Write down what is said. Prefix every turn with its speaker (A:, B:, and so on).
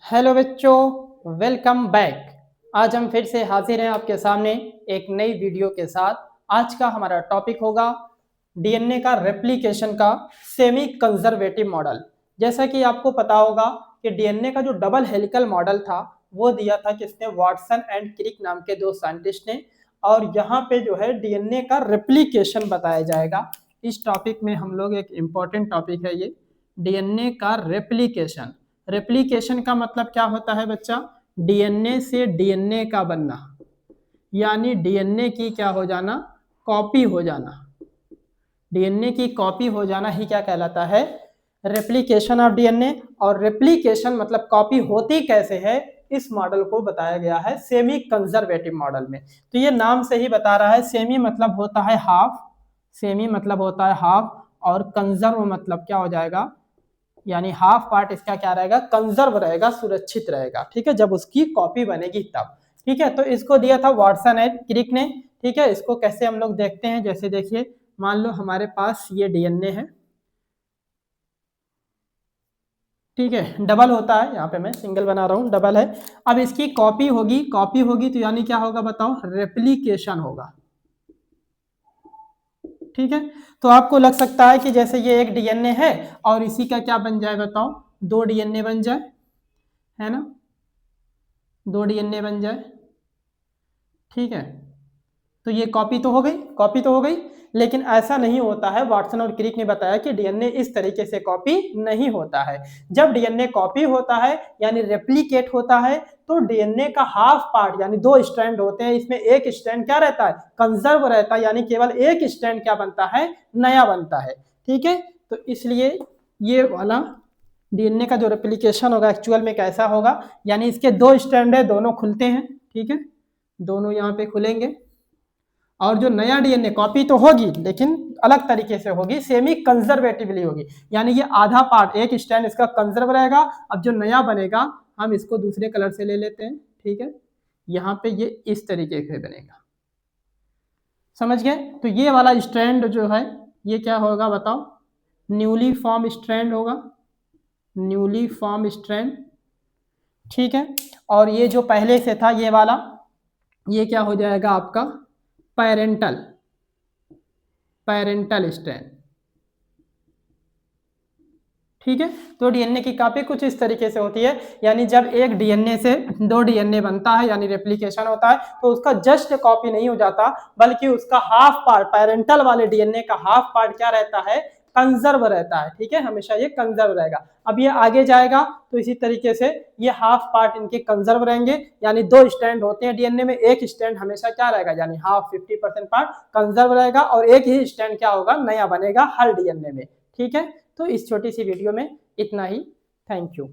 A: Hello बच्चों, welcome back. आज हम फिर से हाजिर हैं आपके सामने एक नई वीडियो के साथ। आज का हमारा टॉपिक होगा डीएनए का रेप्लिकेशन का सेमी कंजर्वेटिव मॉडल। जैसा कि आपको पता होगा कि डीएनए का जो डबल हेलिकल मॉडल था वो दिया था किसने, वाटसन एंड क्रिक नाम के दो साइंटिस्ट ने। और यहाँ पे जो है डीएनए का रेप्लिकेशन बताया जाएगा। इस टॉपिक में हम लोग एक इम्पॉर्टेंट टॉपिक है ये, डीएनए का रेप्लिकेशन। रेप्लिकेशन का मतलब क्या होता है बच्चा? डीएनए से डीएनए का बनना, यानी डीएनए की क्या हो जाना, कॉपी हो जाना। डीएनए की कॉपी हो जाना ही क्या कहलाता है, रेप्लिकेशन ऑफ डीएनए। और रेप्लिकेशन मतलब कॉपी होती कैसे है, इस मॉडल को बताया गया है सेमी कंजर्वेटिव मॉडल में। तो ये नाम से ही बता रहा है, सेमी मतलब होता है हाफ, सेमी मतलब होता है हाफ, और कंजर्व मतलब क्या हो जाएगा, यानी हाफ पार्ट इसका क्या रहेगा, कंजर्व रहेगा, सुरक्षित रहेगा। ठीक है, जब उसकी कॉपी बनेगी तब। ठीक है, तो इसको दिया था वाटसन एंड क्रिक ने। ठीक है, इसको कैसे हम लोग देखते हैं, जैसे देखिए मान लो हमारे पास ये डीएनए है। ठीक है, डबल होता है, यहाँ पे मैं सिंगल बना रहा हूँ, डबल है। अब इसकी कॉपी होगी, कॉपी होगी तो यानी क्या होगा बताओ, रेप्लिकेशन होगा। ठीक है, तो आपको लग सकता है कि जैसे ये एक डीएनए है और इसी का क्या बन जाए बताओ, दो डीएनए बन जाए, है ना, दो डीएनए बन जाए। ठीक है, तो ये कॉपी तो हो गई, कॉपी तो हो गई। लेकिन ऐसा नहीं होता है, वाटसन और क्रिक ने बताया कि डीएनए इस तरीके से कॉपी नहीं होता है। जब डीएनए कॉपी होता है यानी रेप्लिकेट होता है, तो डीएनए का हाफ पार्ट यानी दो स्ट्रैंड होते हैं, इसमें एक स्ट्रैंड क्या रहता है, कंजर्व रहता है, यानी केवल एक स्ट्रैंड क्या बनता है, नया बनता है। ठीक है, तो इसलिए ये वाला डीएनए का जो रेप्लिकेशन होगा एक्चुअल में कैसा होगा, यानी इसके दो स्ट्रैंड है, दोनों खुलते हैं। ठीक है, दोनों यहाँ पे खुलेंगे, और जो नया डीएनए कॉपी तो होगी लेकिन अलग तरीके से होगी, सेमी कंजर्वेटिवली होगी, यानी ये आधा पार्ट, एक स्टैंड इसका कंजर्व रहेगा। अब जो नया बनेगा हम इसको दूसरे कलर से ले लेते हैं। ठीक है, यहाँ पे ये इस तरीके से बनेगा, समझ गए? तो ये वाला स्ट्रैंड जो है ये क्या होगा बताओ, न्यूली फॉर्म स्ट्रैंड होगा, न्यूली फॉर्म स्ट्रैंड। ठीक है, और ये जो पहले से था ये वाला, ये क्या हो जाएगा आपका, पेरेंटल, पेरेंटल स्ट्रैंड। ठीक है, तो डीएनए की कॉपी कुछ इस तरीके से होती है, यानी जब एक डीएनए से दो डीएनए बनता है यानी रेप्लिकेशन होता है, तो उसका जस्ट कॉपी नहीं हो जाता, बल्कि उसका हाफ पार्ट, पेरेंटल वाले डीएनए का हाफ पार्ट क्या रहता है, कंजर्व रहता है। ठीक है, हमेशा ये कंजर्व रहेगा। अब ये आगे जाएगा तो इसी तरीके से ये हाफ पार्ट इनके कंजर्व रहेंगे, यानी दो स्टैंड होते हैं डीएनए में, एक स्टैंड हमेशा क्या रहेगा, यानी हाफ 50% पार्ट कंजर्व रहेगा, और एक ही स्टैंड क्या होगा, नया बनेगा हर डीएनए में। ठीक है, तो इस छोटी सी वीडियो में इतना ही। Thank you.